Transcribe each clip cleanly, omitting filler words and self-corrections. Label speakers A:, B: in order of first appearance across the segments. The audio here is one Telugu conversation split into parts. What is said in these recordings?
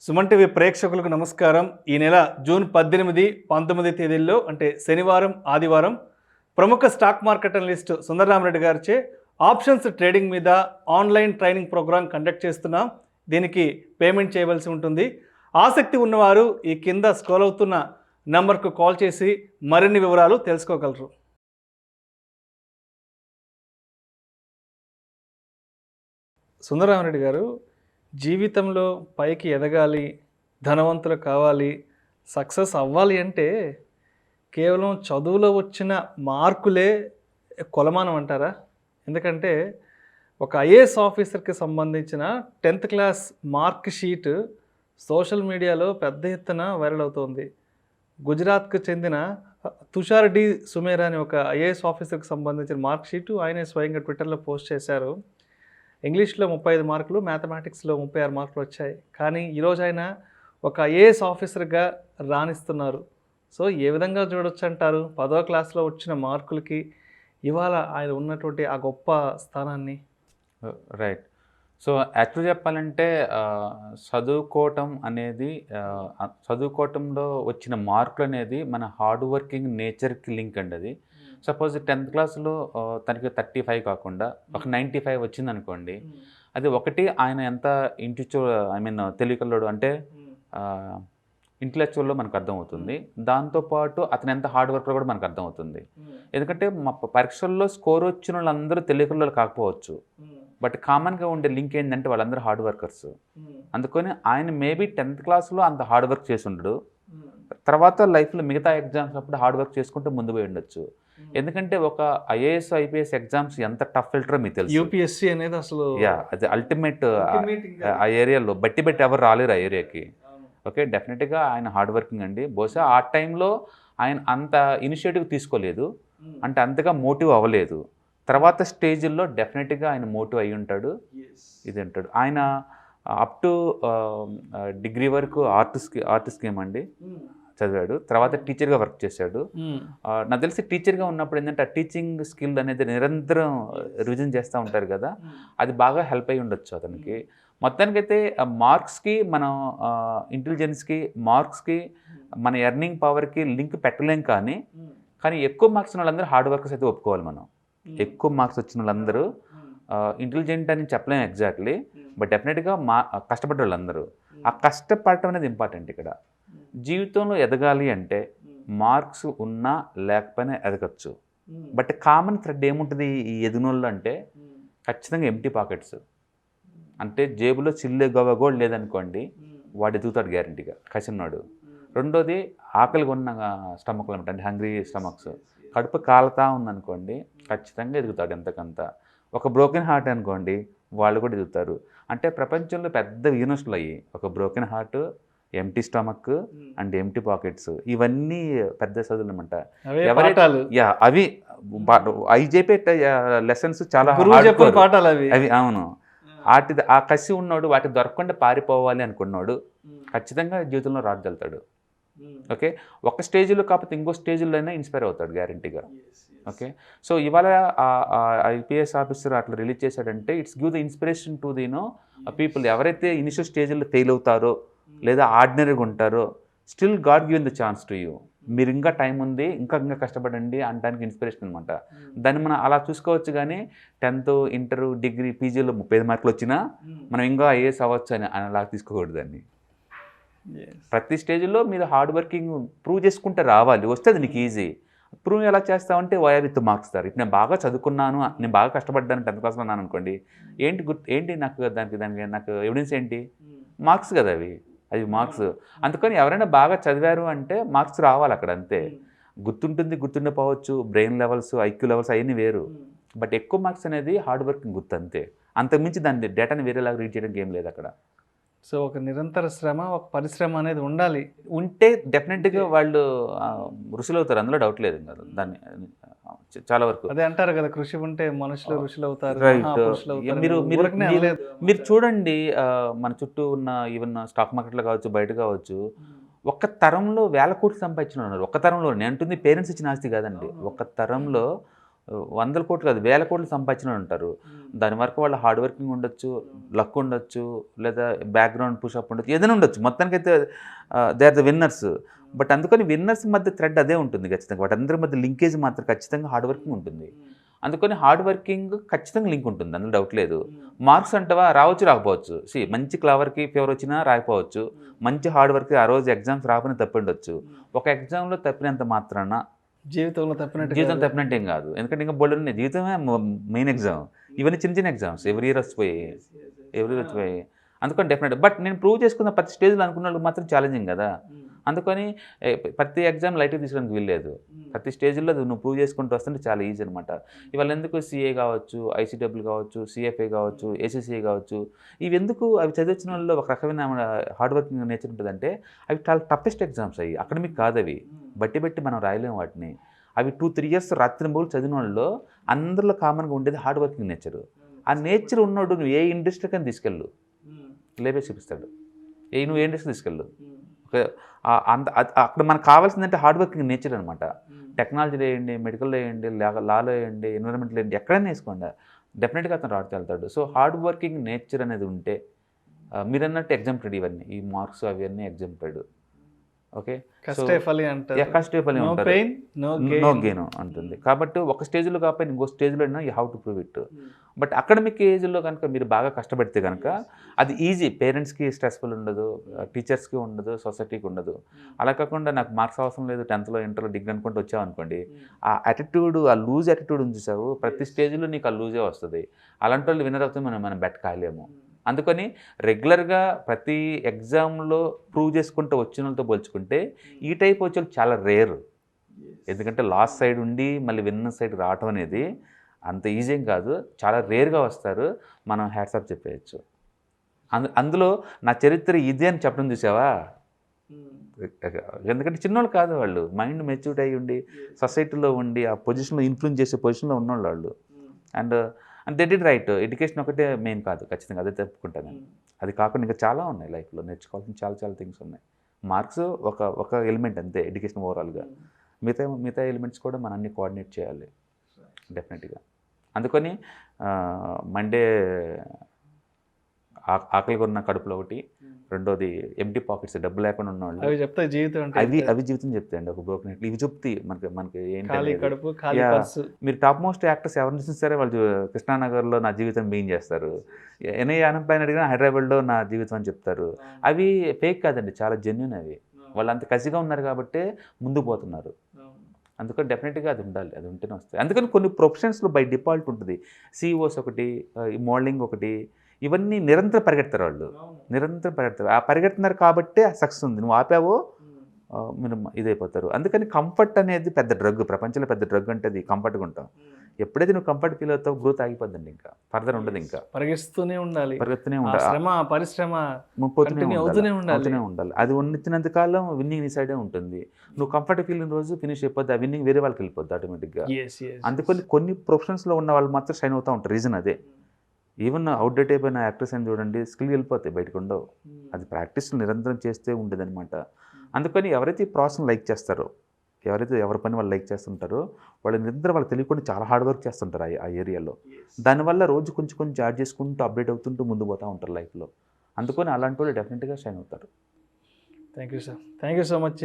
A: సుమన్ టీవీ ప్రేక్షకులకు నమస్కారం. ఈ నెల జూన్ 18, 19 తేదీల్లో అంటే శనివారం, ఆదివారం ప్రముఖ స్టాక్ మార్కెట్ అనలిస్ట్ సుందర రామిరెడ్డి గారిచే ఆప్షన్స్ ట్రేడింగ్ మీద ఆన్లైన్ ట్రైనింగ్ ప్రోగ్రాం కండక్ట్ చేస్తున్నాం. దీనికి పేమెంట్ చేయవలసి ఉంటుంది. ఆసక్తి ఉన్నవారు ఈ కింద స్క్రోల్ అవుతున్న నంబర్కు కాల్ చేసి మరిన్ని వివరాలు తెలుసుకోగలరు. సుందర రామిరెడ్డి గారు, జీవితంలో పైకి ఎదగాలి, ధనవంతులు కావాలి, సక్సెస్ అవ్వాలి అంటే కేవలం చదువులో వచ్చిన మార్కులే కొలమానం అంటారా? ఎందుకంటే ఒక ఐఏఎస్ ఆఫీసర్కి సంబంధించిన 10th class mark sheet social మీడియాలో పెద్ద ఎత్తున వైరల్ అవుతోంది. గుజరాత్కు చెందిన తుషార్ డి సుమేరా అని ఒక ఐఏఎస్ ఆఫీసర్కి సంబంధించిన మార్క్ షీటు ఆయనే స్వయంగా ట్విట్టర్లో పోస్ట్ చేశారు. ఇంగ్లీష్లో 35 మార్కులు, మ్యాథమెటిక్స్లో 36 మార్కులు వచ్చాయి. కానీ ఈరోజు ఆయన ఒక ఐఏఎస్ ఆఫీసర్గా రాణిస్తున్నారు. సో ఏ విధంగా చూడొచ్చు అంటారు 10వ క్లాస్లో వచ్చిన మార్కులకి ఇవాళ ఆయన ఉన్నటువంటి ఆ గొప్ప స్థానాన్ని?
B: రైట్. సో యాక్చువల్ చెప్పాలంటే చదువుకోవటం అనేది చదువుకోవటంలో వచ్చిన మార్కులు అనేది మన హార్డ్ వర్కింగ్ నేచర్కి లింక్ అండి. అది సపోజ్ 10th క్లాస్లో తనకి 35 కాకుండా ఒక 95 వచ్చింది అనుకోండి, అది ఒకటి ఆయన ఎంత తెలివికల్లోడు అంటే ఇంటలెక్చువల్లో మనకు అర్థమవుతుంది. దాంతోపాటు అతను ఎంత హార్డ్ వర్కర్ కూడా మనకు అర్థమవుతుంది. ఎందుకంటే మా పరీక్షల్లో స్కోర్ వచ్చిన వాళ్ళందరూ తెలివికల్లో కాకపోవచ్చు, బట్ కామన్గా ఉండే లింక్ ఏంటంటే వాళ్ళందరూ హార్డ్ వర్కర్స్. అందుకని ఆయన మేబీ 10th క్లాస్లో అంత హార్డ్ వర్క్ చేసి ఉండడు, తర్వాత లైఫ్లో మిగతా ఎగ్జామ్స్ అప్పుడు హార్డ్ వర్క్ చేసుకుంటూ ముందు పోయి ఉండొచ్చు. ఎందుకంటే ఒక ఐఏఎస్ ఐపీఎస్ ఎగ్జామ్స్ ఎంత టఫ్ ఫిల్టరో మీకు తెలుసు.
A: యూపీఎస్సీ అనేది అసలు
B: అది అల్టిమేట్. ఆ ఏరియాలో బట్టి ఎవరు రాలేరు ఆ ఏరియాకి. ఓకే, డెఫినెట్గా ఆయన హార్డ్ వర్కింగ్ అండి. బహుశా ఆ టైంలో ఆయన అంత ఇనిషియేటివ్ తీసుకోలేదు, అంటే అంతగా మోటివ్ అవ్వలేదు. తర్వాత స్టేజ్ల్లో డెఫినెట్గా ఆయన మోటివ్ అయి ఉంటాడు, ఇది ఉంటాడు. ఆయన అప్ టు డిగ్రీ వరకు ఆర్ట్స్కి ఏమండి చదివాడు. తర్వాత టీచర్గా వర్క్ చేశాడు. నాకు తెలిసి టీచర్గా ఉన్నప్పుడు ఏంటంటే ఆ టీచింగ్ స్కిల్ అనేది నిరంతరం రివిజన్ చేస్తూ ఉంటారు కదా, అది బాగా హెల్ప్ అయి ఉండొచ్చు అతనికి. మొత్తానికైతే మార్క్స్కి మనం ఇంటెలిజెన్స్కి మార్క్స్కి మన ఎర్నింగ్ పవర్కి లింక్ పెట్టలేం. కానీ ఎక్కువ మార్క్స్ ఉన్న వాళ్ళందరూ హార్డ్ వర్కర్స్ అయితే ఒప్పుకోవాలి మనం. ఎక్కువ మార్క్స్ వచ్చిన వాళ్ళందరూ ఇంటెలిజెంట్ అని చెప్పలేము ఎగ్జాక్ట్లీ, బట్ డెఫినెట్గా కష్టపడ్డ వాళ్ళందరూ. ఆ కష్టపడటం అనేది ఇంపార్టెంట్ ఇక్కడ. జీవితంలో ఎదగాలి అంటే మార్క్స్ ఉన్నా లేకపోయినా ఎదగచ్చు. బట్ కామన్ థ్రెడ్ ఏముంటుంది ఈ ఎదిగినోళ్ళు అంటే ఖచ్చితంగా ఎంప్టీ పాకెట్స్. అంటే జేబులో చిల్లే గవ్వ కూడా లేదనుకోండి, వాడు ఎదుగుతాడు గ్యారంటీగా, కసిన్నాడు. రెండోది ఆకలిగా ఉన్న స్టమక్లు అనమాట, అంటే హంగ్రీ స్టమక్స్, కడుపు కాలుతా ఉందనుకోండి ఖచ్చితంగా ఎదుగుతాడు ఎంతకంత. ఒక బ్రోకెన్ హార్ట్ అనుకోండి, వాళ్ళు కూడా ఎదుగుతారు. అంటే ప్రపంచంలో పెద్ద యూనివర్సిటీలు అయ్యి ఒక broken heart, empty stomach and empty pockets, ఇవన్నీ పెద్ద చదువులు అనమాట. అవి అవి చెప్పే లెసన్స్ చాలా అవి. అవును, ఆ కసి ఉన్నాడు, వాటి దొరకకుండా పారిపోవాలి అనుకున్నాడు, ఖచ్చితంగా జీవితంలో రాజుకెళ్తాడు. ఓకే, ఒక స్టేజ్లో కాకపోతే ఇంకో స్టేజ్లోనే ఇన్స్పైర్ అవుతాడు గ్యారంటీగా. ఓకే, సో ఇవాళ ఐపీఎస్ ఆఫీసర్ అట్లా రిలీజ్ చేశాడంటే it's give the inspiration to the people. ఎవరైతే ఇనిషియల్ స్టేజ్లో ఫెయిల్ అవుతారో లేదా ఆర్డినరీగా ఉంటారో, still God given the chance to you. మీరు ఇంకా టైం ఉంది, ఇంకా కష్టపడండి అనడానికి ఇన్స్పిరేషన్ అనమాట. దాన్ని మనం అలా చూసుకోవచ్చు. కానీ 10th, ఇంటర్, డిగ్రీ, పీజీలో 35 మార్కులు వచ్చినా మనం ఇంకా ఐఏఎస్ అవ్వచ్చు అని అలా తీసుకోకూడదు దాన్ని. ప్రతి స్టేజ్లో మీరు హార్డ్ వర్కింగ్ ప్రూవ్ చేసుకుంటే రావాలి, వస్తుంది నీకు ఈజీ. ప్రూవ్ ఎలా చేస్తామంటే వయా విత్ మార్క్స్ దారు. ఇప్పుడు నేను బాగా చదువుకున్నాను, నేను బాగా కష్టపడ్డాను, 10th క్లాస్లో ఉన్నాను అనుకోండి, ఏంటి దానికి నాకు ఎవిడెన్స్ ఏంటి? మార్క్స్ కదా అవి మార్క్స్. అందుకని ఎవరైనా బాగా చదివారు అంటే మార్క్స్ రావాలి అక్కడ, అంతే. గుర్తుండిపోవచ్చు, బ్రెయిన్ లెవెల్స్, ఐక్యూ లెవెల్స్ అవన్నీ వేరు, బట్ ఎక్కువ మార్క్స్ అనేది హార్డ్ వర్కింగ్ గుర్తు, అంతే. అంతకుమించి దాని డేటాని వేరేలాగా రీడ్ చేయడానికి ఏం లేదు అక్కడ.
A: సో ఒక నిరంతర శ్రమ, ఒక పరిశ్రమ అనేది ఉండాలి.
B: ఉంటే డెఫినెట్గా వాళ్ళు ఋషులు అవుతారు, అందులో డౌట్ లేదు కదా. దాన్ని చాలా వరకు
A: అదే అంటారు కదా, కృషి ఉంటే మనుషులు ఋషులు అవుతారు.
B: మీరు చూడండి, మన చుట్టూ ఉన్న ఈవెన్ స్టాక్ మార్కెట్లో కావచ్చు, బయట కావచ్చు, ఒక్క తరంలో 1000 కోట్లు సంపాదించిన ఉన్నారు. ఒక్క తరంలో, నేను అంటుంది పేరెంట్స్ ఇచ్చిన ఆస్తి కాదండి, ఒక్క తరంలో వందల కోట్లు కాదు, వేల కోట్లు సంపాదించిన ఉంటారు. దాని వరకు వాళ్ళ హార్డ్ వర్కింగ్ ఉండొచ్చు, లక్ ఉండొచ్చు, లేదా బ్యాక్గ్రౌండ్ పుషప్ ఉండొచ్చు, ఏదైనా ఉండొచ్చు. మొత్తానికైతే they are the winners. But అందుకని విన్నర్స్ మధ్య థ్రెడ్ అదే ఉంటుంది ఖచ్చితంగా. వాటందరి మధ్య లింకేజ్ మాత్రం ఖచ్చితంగా హార్డ్ వర్కింగ్ ఉంటుంది. అందుకని హార్డ్ వర్కింగ్ ఖచ్చితంగా లింక్ ఉంటుంది, అందులో డౌట్ లేదు. మార్క్స్ అంటవా రావచ్చు రాకపోవచ్చు. మంచి క్లవర్కి ఫేవర్ వచ్చినా రాకపోవచ్చు, మంచి హార్డ్ వర్క్ ఆ రోజు ఎగ్జామ్స్ రాకపోయినా తప్పిండొచ్చు. ఒక ఎగ్జామ్లో తప్పినంత మాత్రాన
A: జీవితం
B: తప్పినట్టు ఏం కాదు. ఎందుకంటే ఇంకా బోల్డ్ ఉన్నాయి, జీవితమే మెయిన్ ఎగ్జామ్. ఇవన్నీ చిన్న చిన్న ఎగ్జామ్స్ ఎవ్రీ ఇయర్ వచ్చిపోయి. అందుకని డెఫినెట్. బట్ నేను ప్రూవ్ చేసుకున్న ప్రతి స్టేజ్లో అనుకున్న వాళ్ళకి మాత్రం ఛాలెంజింగ్ కదా. అందుకని ప్రతి ఎగ్జామ్ లైట్గా తీసుకోవడానికి వీల్లేదు. ప్రతి స్టేజ్లో నువ్వు ప్రూవ్ చేసుకుంటూ వస్తుంటే చాలా ఈజీ అనమాట. ఇవాళ ఎందుకు సిఏ కావచ్చు, ఐసీడబ్ల్యూ కావచ్చు, సిఎఫ్ఏ కావచ్చు, ఏసీసీఏ కావచ్చు, ఇవి ఎందుకు అవి చదివించిన వాళ్ళు ఒక రకమైన హార్డ్ వర్కింగ్ నేచర్ ఉంటుందంటే అవి చాలా టఫెస్ట్ ఎగ్జామ్స్. అవి అకాడమిక్ కాదు, అవి బట్టి మనం రాయలేము వాటిని. అవి 2-3 ఇయర్స్ రాత్రి మూలు చదివిన వాళ్ళు అందరిలో కామన్గా ఉండేది హార్డ్ వర్కింగ్ నేచర్. ఆ నేచర్ ఉన్నోడు నువ్వు ఏ ఇండస్ట్రీకైనా తీసుకెళ్ళు, లేబే చూపిస్తాడు. నువ్వు ఏ ఇండస్ట్రీ తీసుకెళ్ళు. అక్కడ మనకు కావాల్సిందంటే హార్డ్ వర్కింగ్ నేచర్ అనమాట. టెక్నాలజీలో వేయండి, మెడికల్లో వేయండి, లాలో వేయండి, ఎన్విరాన్మెంట్లో వేయండి, ఎక్కడైనా వేసుకోండి, డెఫినెట్గా అతను రాడుతూ వెళ్తాడు. సో హార్డ్ వర్కింగ్ నేచర్ అనేది ఉంటే మీరు అన్నట్టు ఎగ్జాంప్టెడ్, ఇవన్నీ ఈ మార్క్స్ అవన్నీ ఎగ్జాంప్టెడ్. ఓకే, కష్టే ఫలి ఉంటారు, నో గెయిన్ ఉంటుంది. కాబట్టి ఒక స్టేజ్లో కాకపోయినా ఇంకో స్టేజ్లో అయినా you have to prove it. But academic ఏజ్లో కనుక మీరు బాగా కష్టపడితే కనుక అది ఈజీ. పేరెంట్స్కి స్ట్రెస్ఫుల్ ఉండదు, టీచర్స్కి ఉండదు, సొసైటీకి ఉండదు. అలా కాకుండా నాకు మార్క్స్ అవసరం లేదు, 10th ఇంటర్లో డిగ్రీ అనుకుంటూ వచ్చావు అనుకోండి, ఆ యాటిట్యూడ్, ఆ లూజ్ యాటిట్యూడ్ ఉంచేసావు, ప్రతి స్టేజ్లో నీకు ఆ లూజే వస్తుంది. అలాంటి వాళ్ళు విన్నర్ అవుతే మనం బెట్ కాలేము. అందుకని రెగ్యులర్గా ప్రతి ఎగ్జామ్లో ప్రూవ్ చేసుకుంటూ వచ్చిన వాళ్ళతో పోల్చుకుంటే ఈ టైప్ వచ్చే చాలా రేర్. ఎందుకంటే లాస్ట్ సైడ్ ఉండి మళ్ళీ విన్నర్ సైడ్ రావటం అనేది అంత ఈజీ ఏం కాదు, చాలా రేర్గా వస్తారు. మనం హ్యాట్స్ ఆఫ్ చెప్పేయచ్చు. అందులో నా చరిత్ర ఇదే అని చెప్పడం చూసావా. ఎందుకంటే చిన్నోళ్ళు కాదు వాళ్ళు, మైండ్ మెచ్యూర్డ్ అయ్యి ఉండి సొసైటీలో ఉండి ఆ పొజిషన్లో ఇన్ఫ్లుయెన్స్ చేసే పొజిషన్లో ఉన్నోళ్ళు వాళ్ళు. And they did right. Education ఒకటే మెయిన్ కాదు, ఖచ్చితంగా అదే చెప్పుకుంటాను నేను. అది కాకుండా ఇంకా చాలా ఉన్నాయి లైఫ్లో, నేర్చుకోవాల్సిన చాలా థింగ్స్ ఉన్నాయి. మార్క్స్ ఒక ఎలిమెంట్ అంతే ఎడ్యుకేషన్ ఓవరాల్గా. మిగతా ఎలిమెంట్స్ కూడా మనం అన్ని కోఆర్డినేట్ చేయాలి డెఫినెట్గా. అందుకని మండే ఆకలిగా ఉన్న కడుపులో ఒకటి, రెండోది ఎంటీ పాకెట్స్, డబ్బు లేకుండా ఉన్నవాళ్ళు,
A: అవి చెప్తాయి జీవితం అంటే,
B: అవి జీవితం చెప్తాయండి. ఒక బ్రోకెన్ ఇవి చెప్తాయి మనకి
A: ఖాళీ కడుపు, ఖాళీ పర్సు.
B: మీరు టాప్ మోస్ట్ యాక్టర్స్ ఎవరిని చూసినా సరే వాళ్ళు కృష్ణానగర్లో నా జీవితం బీయింగ్ చేస్తారు, ఎన్ని అనంపైన అడిగినా హైదరాబాద్లో నా జీవితం అని చెప్తారు. అవి ఫేక్ కాదండి, చాలా జెన్యున్. అవి వాళ్ళు అంత కసిగా ఉన్నారు కాబట్టి ముందుకు పోతున్నారు. అందుకని డెఫినెట్గా అది ఉండాలి, అది ఉంటేనే వస్తాయి. అందుకని కొన్ని ప్రొఫెషన్స్లో బై డిఫాల్ట్ ఉంటుంది. సిఇఓస్ ఒకటి, మోడలింగ్ ఒకటి, ఇవన్నీ నిరంతరం పరిగెడతారు వాళ్ళు, నిరంతరం పరిగెడతారు. ఆ పరిగెడుతున్నారు కాబట్టే సక్సెస్ ఉంది. నువ్వు ఆపావో మీరు ఇదైపోతారు. అందుకని కంఫర్ట్ అనేది పెద్ద డ్రగ్, ప్రపంచంలో పెద్ద డ్రగ్ అంటే అది కంఫర్ట్గా ఉంటాం. ఎప్పుడైతే నువ్వు కంఫర్ట్ ఫీల్ అవుతావు గ్రోత్ ఆగిపోద్దండి, ఇంకా ఫర్దర్ ఉండదు. ఇంకా పరిగెత్తూనే ఉండాలి, పరిశ్రమ అవుతూనే ఉండాలి. అది ఉన్నంత కాలం విన్నింగ్ నీ సైడే ఉంటుంది. నువ్వు కంఫర్ట్ ఫీల్ రోజు ఫినిష్ అయిపోద్ది, ఆ విన్నింగ్ వేరే వాళ్ళకి వెళ్ళిపోద్ది ఆటోమేటిక్గా. అందుకని కొన్ని ప్రొఫెషన్స్లో ఉన్న వాళ్ళు మాత్రం షైన్ అవుతూ ఉంటారు. రీజన్ అదే. ఈవెన్ అవుట్డేట్ అయిపోయిన యాక్టర్స్ అని చూడండి, స్కిల్ వెళ్ళిపోతాయి, బయటకు ఉండవు. అది ప్రాక్టీస్ నిరంతరం చేస్తే ఉండేది అనమాట. అందుకని ఎవరైతే ఈ ప్రాసెస్ని లైక్ చేస్తారో, ఎవరి పని వాళ్ళు లైక్ చేస్తుంటారో వాళ్ళు నిరంతరం వాళ్ళు తెలియకుండా చాలా హార్డ్ వర్క్ చేస్తుంటారు ఆ ఏరియాలో. దానివల్ల రోజు కొంచెం యాడ్ చేసుకుంటూ అప్డేట్ అవుతుంటూ ముందు పోతూ ఉంటారు లైఫ్లో. అందుకని అలాంటి వాళ్ళు డెఫినెట్గా షైన్ అవుతారు.
A: Thank you sir, thank you so much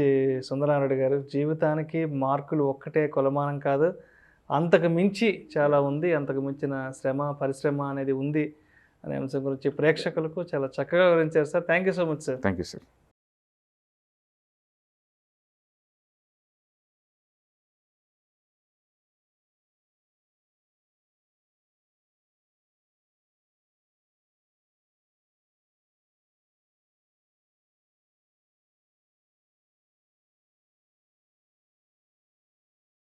A: Sundara Reddy గారు. జీవితానికి మార్కులు ఒక్కటే కొలమానం కాదు, అంతకు మించి చాలా ఉంది, అంతకు మించిన శ్రమ పరిశ్రమ అనేది ఉంది అనే అంశం గురించి ప్రేక్షకులకు చాలా చక్కగా వివరించారు sir. Thank you so much sir.
B: Thank you sir.